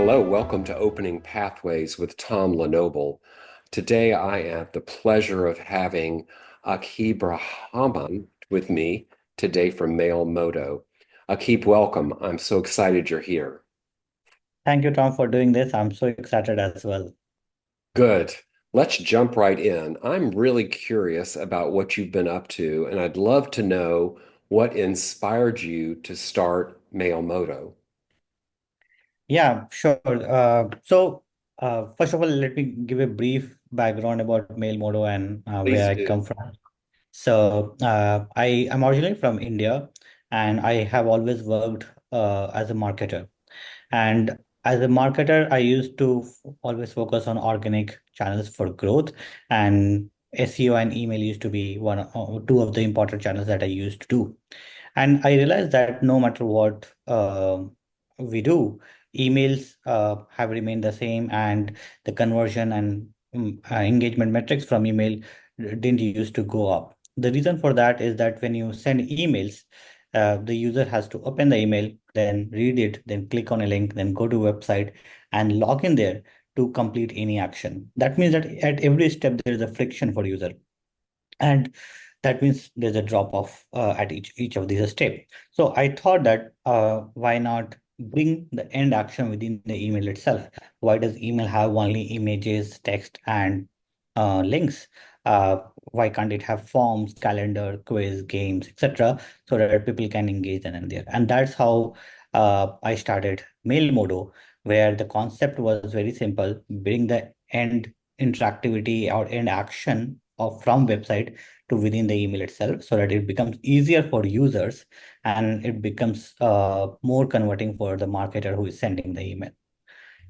Hello, welcome to Opening Pathways with Tom Lenoble. Today I have the pleasure of having Akib Rahman with me today from Mailmodo. Akib, welcome. I'm so excited you're here. Thank you, Tom, for doing this. I'm so excited as well. Good. Let's jump right in. I'm really curious about what you've been up to, and I'd love to know what inspired you to start Mailmodo. Yeah, sure. First of all, let me give a brief background about Mailmodo and Please where I do. come from. I am originally from India, and I have always worked as a marketer. And as a marketer, I used to always focus on organic channels for growth, and SEO and email used to be two of the important channels that I used to do. And I realized that no matter what we do, emails have remained the same, and the conversion and engagement metrics from email didn't used to go up. The reason for that is that when you send emails, the user has to open the email, then read it, then click on a link, then go to website and log in there to complete any action. That means that at every step there is a friction for user, and that means there's a drop off at each of these steps. So I thought that why not bring the end action within the email itself? Why does email have only images, text, and links? Why can't it have forms, calendar, quiz, games, etc., so that people can engage then and there? And that's how I started Mailmodo, where the concept was very simple: bring the end interactivity or end action of from website to within the email itself, so that it becomes easier for users and it becomes more converting for the marketer who is sending the email.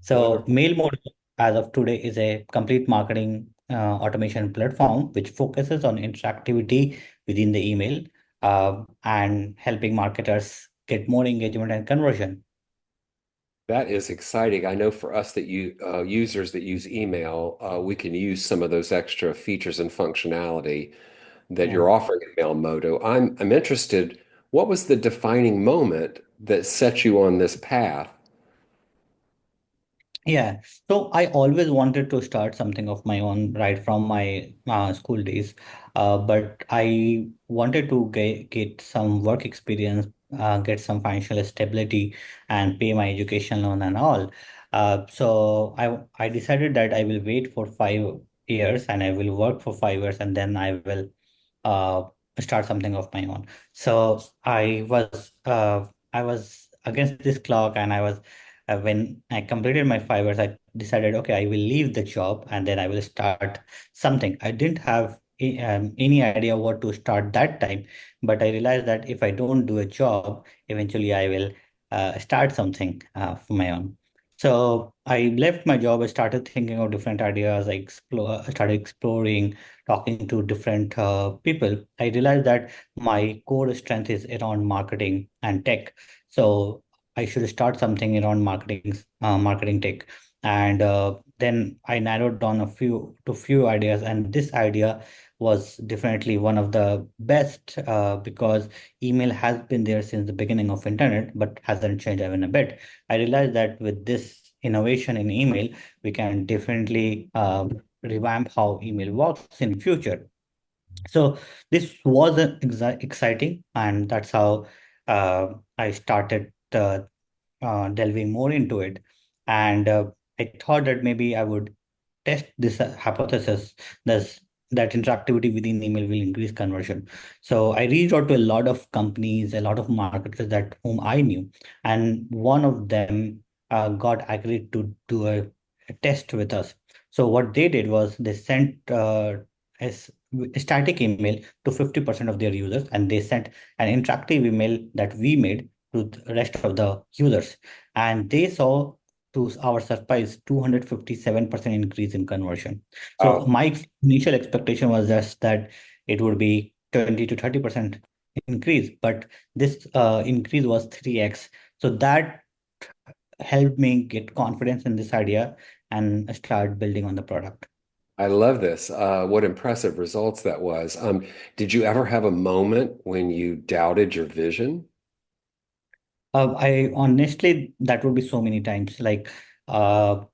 So Wonderful. Mailmodo, as of today, is a complete marketing automation platform which focuses on interactivity within the email and helping marketers get more engagement and conversion. That is exciting. I know for us that you users that use email, we can use some of those extra features and functionality that Yeah. you're offering in Mailmodo. I'm interested, what was the defining moment that set you on this path? Yeah, so I always wanted to start something of my own right from my school days, but I wanted to get some work experience, get some financial stability, and pay my education loan and all. So I decided that I will wait for 5 years and I will work for 5 years, and then I will uh, start something of my own. So I was against this clock, and I was when I completed my 5 years, I decided, okay, I will leave the job and then I will start something. I didn't have any idea what to start that time, but I realized that if I don't do a job, eventually I will start something for my own. So I left my job. I started thinking of different ideas. I started exploring, talking to different people. I realized that my core strength is around marketing and tech. So I should start something around marketing tech. And then I narrowed down a few ideas, and this idea was definitely one of the best because email has been there since the beginning of internet, but hasn't changed even a bit. I realized that with this innovation in email, we can definitely revamp how email works in future. So this was exciting, and that's how I started delving more into it. And I thought that maybe I would test this hypothesis that's, that interactivity within email will increase conversion. So I reached out to a lot of companies, a lot of marketers that whom I knew, and one of them got agreed to do a test with us. So what they did was they sent a static email to 50% of their users, and they sent an interactive email that we made to the rest of the users, and they saw, to our surprise, 257% increase in conversion. So Oh, my initial expectation was just that it would be 20 to 30% increase, but this increase was 3x. So that helped me get confidence in this idea and start building on the product. I love this. What impressive results that was. Did you ever have a moment when you doubted your vision? I honestly, that would be so many times. Like, Uh,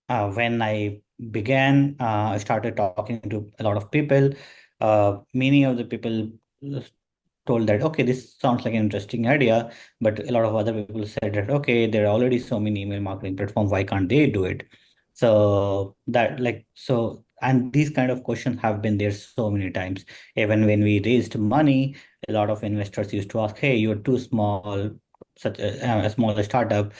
when I began, I started talking to a lot of people. Many of the people told that, okay, this sounds like an interesting idea, but a lot of other people said that, okay, there are already so many email marketing platforms, why can't they do it? And these kind of questions have been there so many times. Even when we raised money, a lot of investors used to ask, hey, you're too small, such a small startup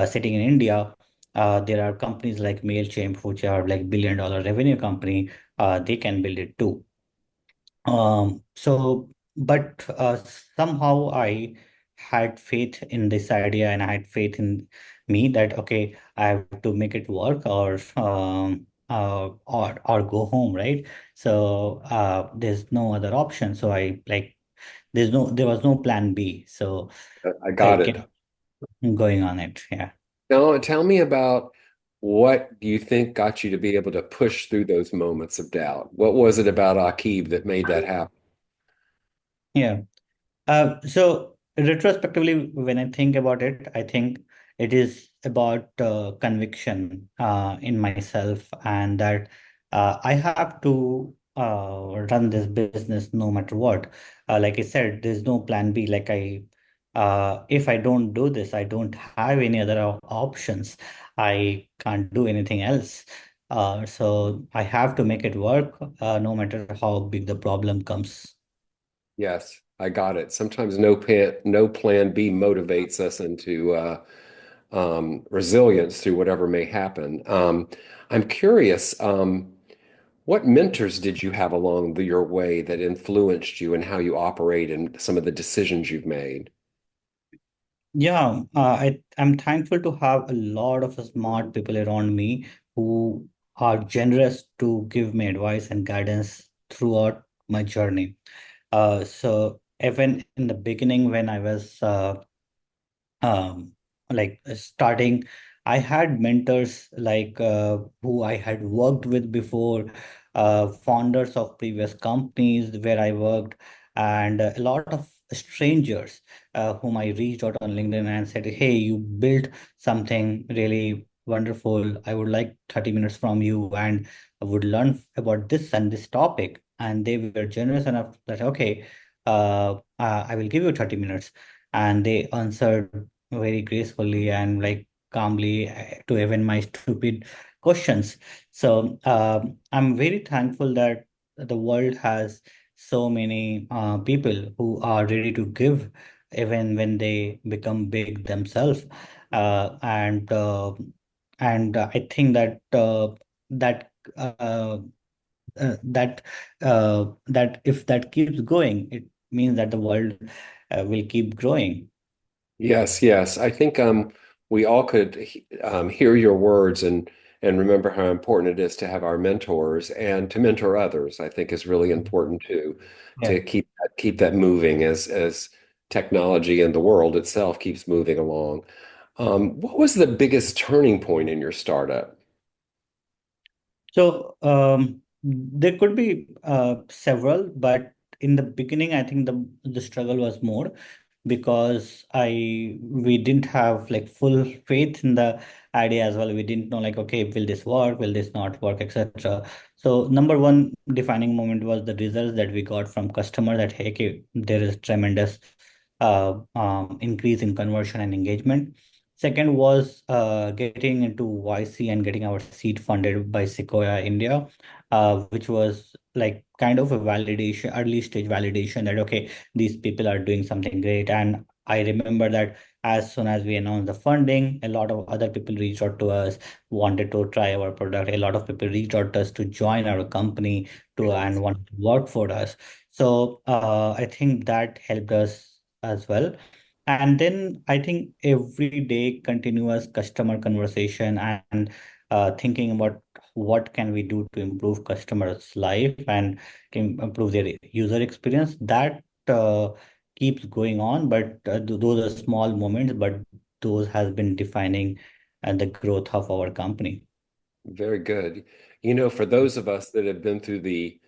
sitting in India. There are companies like Mailchimp, which are like billion-dollar revenue company. They can build it too. But somehow I had faith in this idea, and I had faith in me that okay, I have to make it work, or go home, right? There's no other option. So I like there was no plan B. So I I got it. kept going on it. Yeah. Now, tell me about what you think got you to be able to push through those moments of doubt. What was it about Akib that made that happen? Yeah. So retrospectively, when I think about it, I think it is about conviction in myself, and that I have to run this business no matter what. Like I said, there's no plan B. If I don't do this, I don't have any other options. I can't do anything else. So I have to make it work, no matter how big the problem comes. Yes, I got it. Sometimes no plan B motivates us into resilience through whatever may happen. I'm curious, what mentors did you have along your way that influenced you and how you operate and some of the decisions you've made? Yeah, I'm thankful to have a lot of smart people around me who are generous to give me advice and guidance throughout my journey. So even in the beginning, when I was um, starting, I had mentors who I had worked with before, founders of previous companies where I worked, and a lot of strangers whom I reached out on LinkedIn and said, hey, you built something really wonderful. I would like 30 minutes from you, and I would learn about this and this topic. And they were generous enough that, okay, I will give you 30 minutes. And they answered very gracefully and like calmly to even my stupid questions. So I'm very thankful that the world has so many people who are ready to give even when they become big themselves. Uh, and uh, I think that uh, that if that keeps going, it means that the world will keep growing. Yes, yes. I think we all could hear your words and remember how important it is to have our mentors and to mentor others. I think is really important too, Yeah. to keep that moving as technology and the world itself keeps moving along. What was the biggest turning point in your startup? So there could be several, but in the beginning, I think the struggle was more because I we didn't have like full faith in the idea as well. We didn't know like, okay, will this work? Will this not work, etc. So number one defining moment was the results that we got from customer that hey, okay, there is tremendous increase in conversion and engagement. Second was getting into YC and getting our seed funded by Sequoia India, which was like kind of a validation, early stage validation that, okay, these people are doing something great. And I remember that as soon as we announced the funding, a lot of other people reached out to us, wanted to try our product. A lot of people reached out to us to join our company to and want to work for us. So I think that helped us as well. And then I think every day continuous customer conversation and thinking about what can we do to improve customers' life and can improve their user experience. That keeps going on, but those are small moments, but those has been defining the growth of our company. Very good. For those of us that have been through the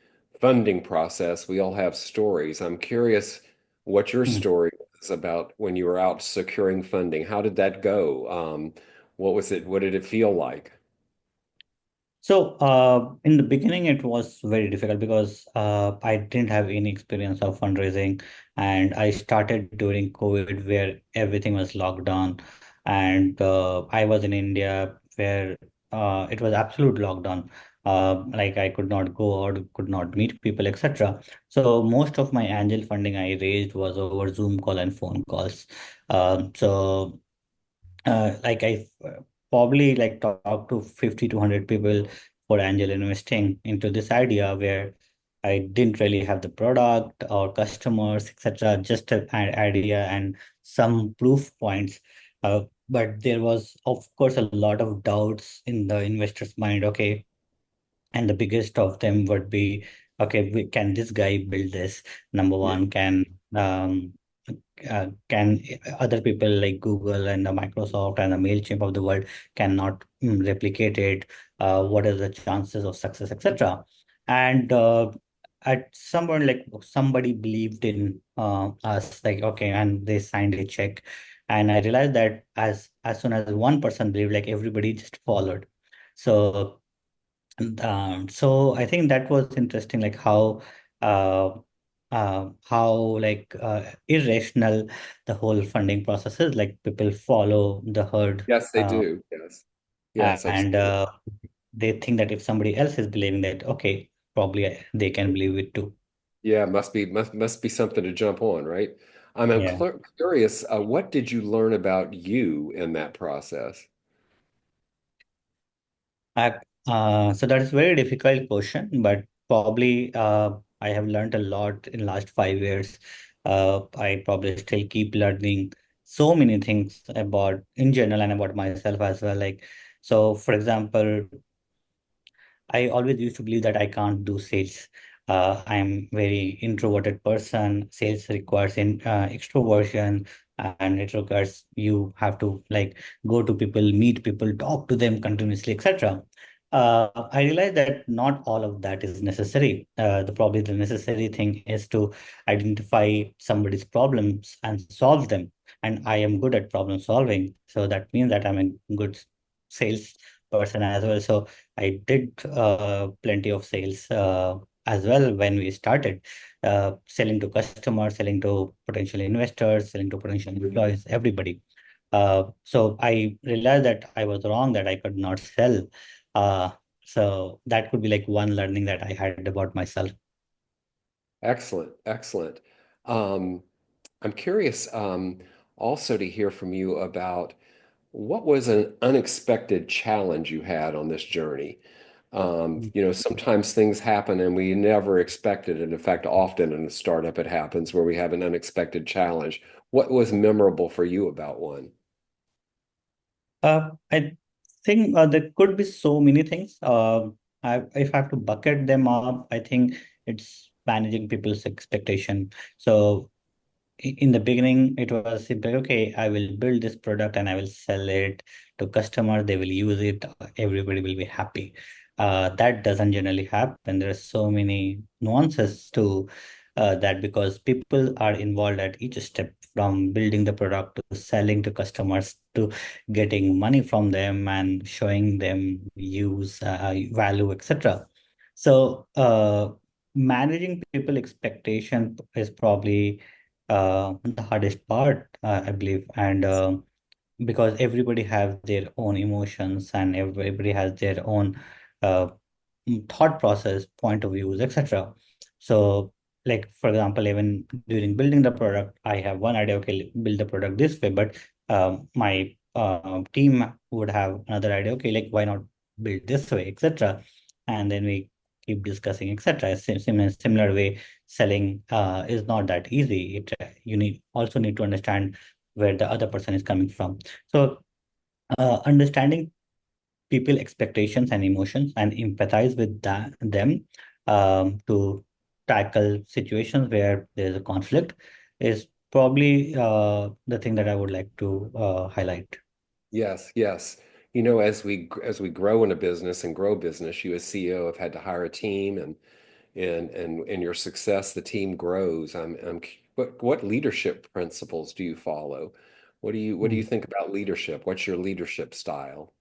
funding process, we all have stories. I'm curious what your Hmm. story is about when you were out securing funding. How did that go? What was it? What did it feel like? So, in the beginning, it was very difficult because I didn't have any experience of fundraising, and I started during COVID where everything was locked down, and I was in India where it was absolute lockdown. Like I could not go out, could not meet people, etc. So most of my angel funding I raised was over Zoom call and phone calls. So like I probably like talked to 50 to 100 people for angel investing into this idea where I didn't really have the product or customers, etc. Just an idea and some proof points. But there was, of course, a lot of doubts in the investor's mind. Okay, and the biggest of them would be, okay, can this guy build this? Number Yeah. one, can other people like Google and the Microsoft and the Mailchimp of the world cannot replicate it? What are the chances of success, etc. And at some point, like somebody believed in us, like okay, and they signed a check, and I realized that as soon as one person believed, like everybody just followed. So so I think that was interesting, like uh, how like irrational the whole funding process is. Like people follow the herd, Yes, they do. Yes. Yes, and absolutely. they think that if somebody else is believing that, okay, probably they can believe it too. Yeah, must be something to jump on, right? I'm Yeah. curious, what did you learn about you in that process? I, so that is very difficult question, but probably I have learned a lot in last 5 years. I probably still keep learning so many things about in general and about myself as well. Like, so for example, I always used to believe that I can't do sales. I'm very introverted person. Sales requires extroversion, and it requires you have to like go to people, meet people, talk to them continuously, etc. I realized that not all of that is necessary. Probably the necessary thing is to identify somebody's problems and solve them. And I am good at problem solving, so that means that I'm a good sales person as well. So I did plenty of sales as well when we started selling to customers, selling to potential investors, selling to potential employees, everybody. So I realized that I was wrong, that I could not sell. Uh, so that could be like one learning that I had about myself. Excellent, excellent. Um, I'm curious also to hear from you about what was an unexpected challenge you had on this journey. Sometimes things happen and we never expected it. In fact, often in a startup, it happens where we have an unexpected challenge. What was memorable for you about one? I think there could be so many things. If I have to bucket them up, I think it's managing people's expectation. So in the beginning, it was simple. Okay, I will build this product and I will sell it to customers. They will use it. Everybody will be happy. That doesn't generally happen. There are so many nuances to that because people are involved at each step, from building the product to selling to customers to getting money from them and showing them use value, etc. So managing people expectation is probably the hardest part, I believe, and because everybody have their own emotions and everybody has their own uh, thought process, point of views, etc. So, like for example, even during building the product, I have one idea. Okay, build the product this way, but my team would have another idea. Okay, like why not build this way, etc. And then we keep discussing, etc. Similar way, selling is not that easy. You need also need to understand where the other person is coming from. So understanding people expectations and emotions and empathize with them to tackle situations where there's a conflict is probably the thing that I would like to highlight. Yes, yes. As we grow in a business and grow business, you as CEO have had to hire a team and your success, the team grows. What leadership principles do you follow What do you think about leadership? What's your leadership style?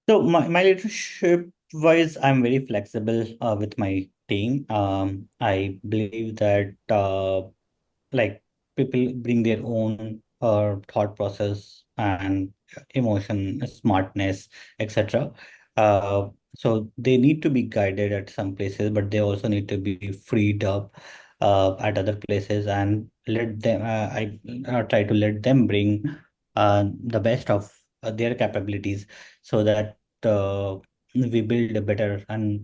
So my leadership wise, I'm very flexible with my team. I believe that like people bring their own thought process and emotion, smartness, etc. So they need to be guided at some places, but they also need to be freed up at other places and let them. I try to let them bring the best of their capabilities so that we build a better and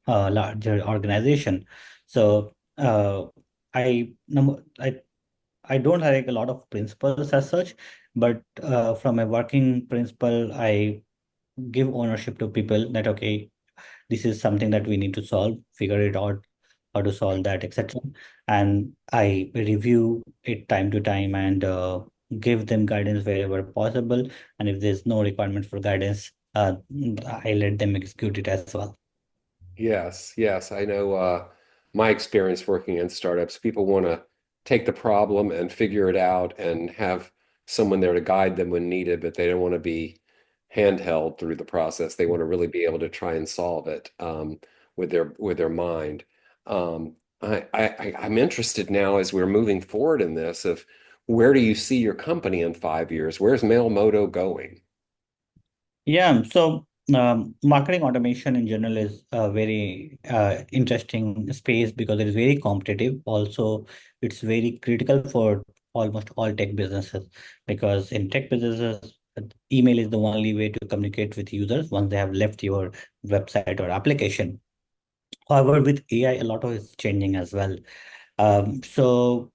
larger organization. So I don't have like a lot of principles as such, but from a working principle, I give ownership to people that okay, this is something that we need to solve, figure it out, how to solve that, etc. And I review it time to time and give them guidance wherever possible. And if there's no requirement for guidance, I let them execute it as well. Yes, yes. I know my experience working in startups, people want to take the problem and figure it out and have someone there to guide them when needed, but they don't want to be handheld through the process. They want to really be able to try and solve it with their mind. I'm interested now as we're moving forward in this of where do you see your company in 5 years? Where's Mailmodo going? Yeah, so marketing automation in general is a very interesting space because it is very competitive. Also, it's very critical for almost all tech businesses because in tech businesses, email is the only way to communicate with users once they have left your website or application. However, with AI, a lot of it is changing as well. So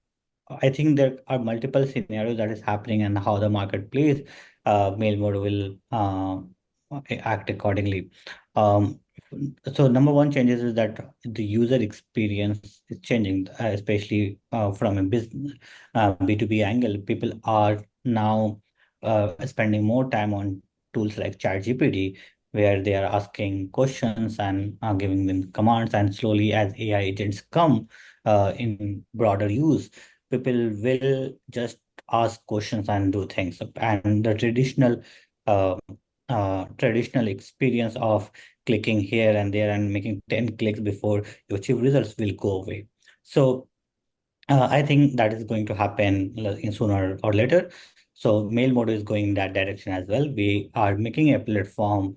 I think there are multiple scenarios that is happening and how the marketplace Mailmodo will act accordingly. Um, so number one changes is that the user experience is changing, especially from a business B2B angle. People are now spending more time on tools like ChatGPT, where they are asking questions and giving them commands, and slowly as AI agents come in broader use, people will just ask questions and do things. And the uh, traditional experience of clicking here and there and making 10 clicks before you achieve results will go away. So I think that is going to happen in sooner or later. So Mailmodo is going in that direction as well. We are making a platform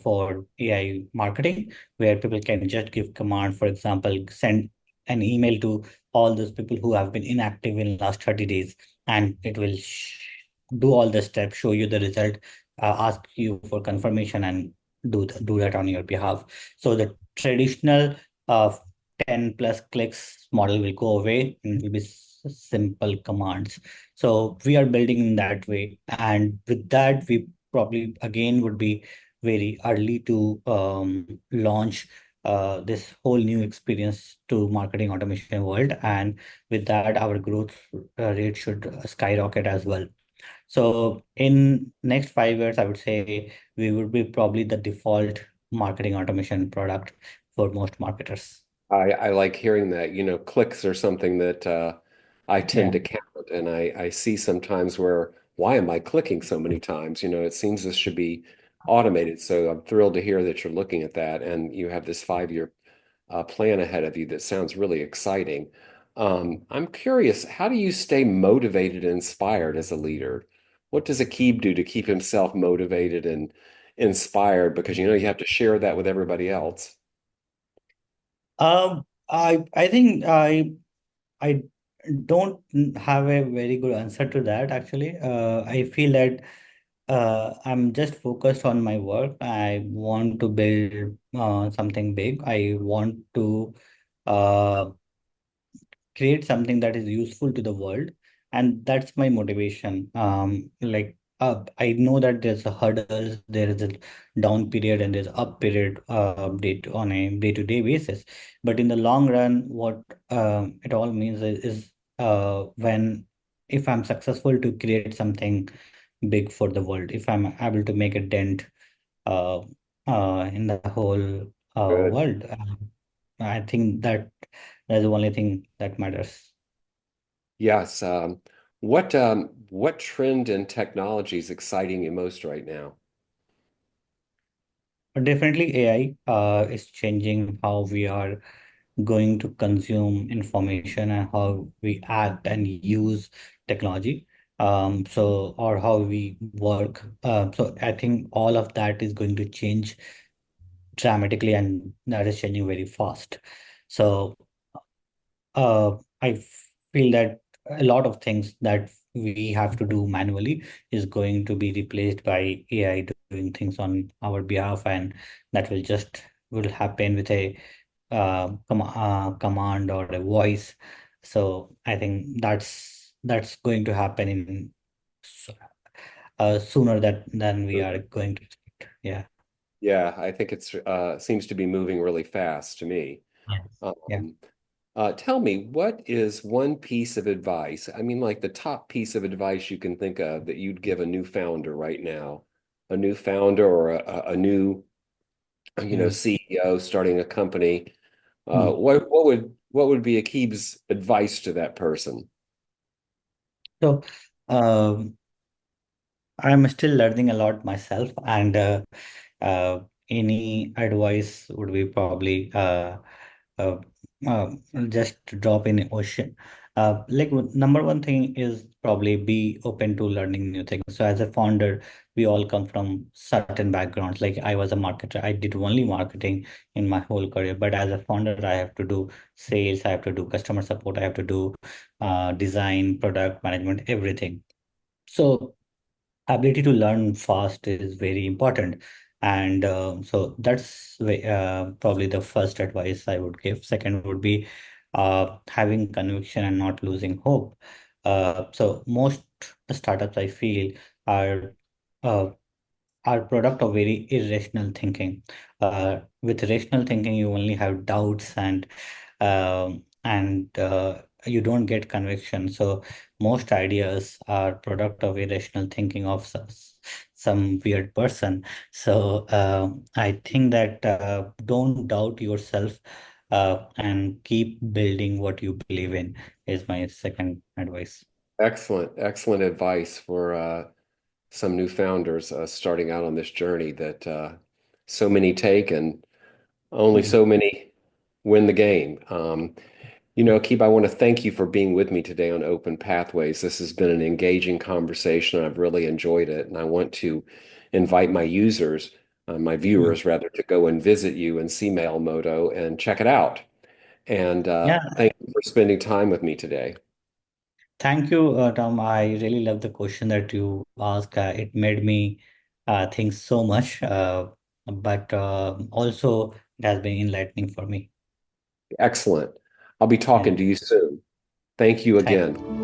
for AI marketing where people can just give command, for example, send an email to all those people who have been inactive in last 30 days, and it will do all the steps, show you the result, ask you for confirmation, and do that on your behalf. So the traditional uh, 10 plus clicks model will go away and will be simple commands. So we are building in that way. And with that, we probably again would be very early to launch this whole new experience to marketing automation world. And with that, our growth rate should skyrocket as well. So in next 5 years, I would say we would be probably the default marketing automation product for most marketers. I like hearing that. Clicks are something that I tend Yeah. to count, and I see sometimes where, why am I clicking so many times? It seems this should be automated. So I'm thrilled to hear that you're looking at that, and you have this 5-year plan ahead of you that sounds really exciting. I'm curious, how do you stay motivated and inspired as a leader? What does Akib do to keep himself motivated and inspired? Because you have to share that with everybody else. I think I don't have a very good answer to that actually. I feel that I'm just focused on my work. I want to build something big. I want to uh, create something that is useful to the world, and that's my motivation. I know that there's a hurdles, there is a down period and there's up period update on a day-to-day basis, but in the long run what it all means is when if I'm successful to create something big for the world, if I'm able to make a dent uh, in the whole Good. world, I think that that's the only thing that matters. Yes. what trend in technology is exciting you most right now? But definitely, AI is changing how we are going to consume information and how we act and use technology. Or how we work. So I think all of that is going to change dramatically, and that is changing very fast. So I feel that a lot of things that we have to do manually is going to be replaced by AI doing things on our behalf, and that will happen with a command or a voice. So I think that's going to happen in s- sooner than we are Mhm. going to expect. Yeah. Yeah, I think it's seems to be moving really fast to me. Yes. Yeah. Um, Tell me, what is one piece of advice? I mean, like the top piece of advice you can think of that you'd give a new founder right now, a new founder or a new, Mm. CEO starting a company. Mm. What would be Akib's advice to that person? So um, I'm still learning a lot myself, and uh, any advice would be probably uh, uh, just drop in the ocean. Number one thing is probably be open to learning new things. So as a founder, we all come from certain backgrounds. Like I was a marketer, I did only marketing in my whole career. But as a founder, I have to do sales, I have to do customer support, I have to do design, product management, everything. So ability to learn fast is very important, and so that's probably the first advice I would give. Second would be having conviction and not losing hope. So most startups I feel are uh, are product of very irrational thinking. With rational thinking, you only have doubts, and you don't get conviction. So most ideas are product of irrational thinking of some weird person. So I think that don't doubt yourself, and keep building what you believe in is my second advice. Excellent, excellent advice for some new founders starting out on this journey that so many take and only Mm. so many win the game. Keith, I want to thank you for being with me today on Open Pathways. This has been an engaging conversation. I've really enjoyed it, and I want to invite my users, my Mm. viewers rather, to go and visit you and see Mailmodo and check it out. And Yeah. thank you for spending time with me today. Thank you, Tom. I really love the question that you asked. It made me think so much, but also it has been enlightening for me. Excellent. I'll be Yeah. talking to you soon. Thank you Thank again.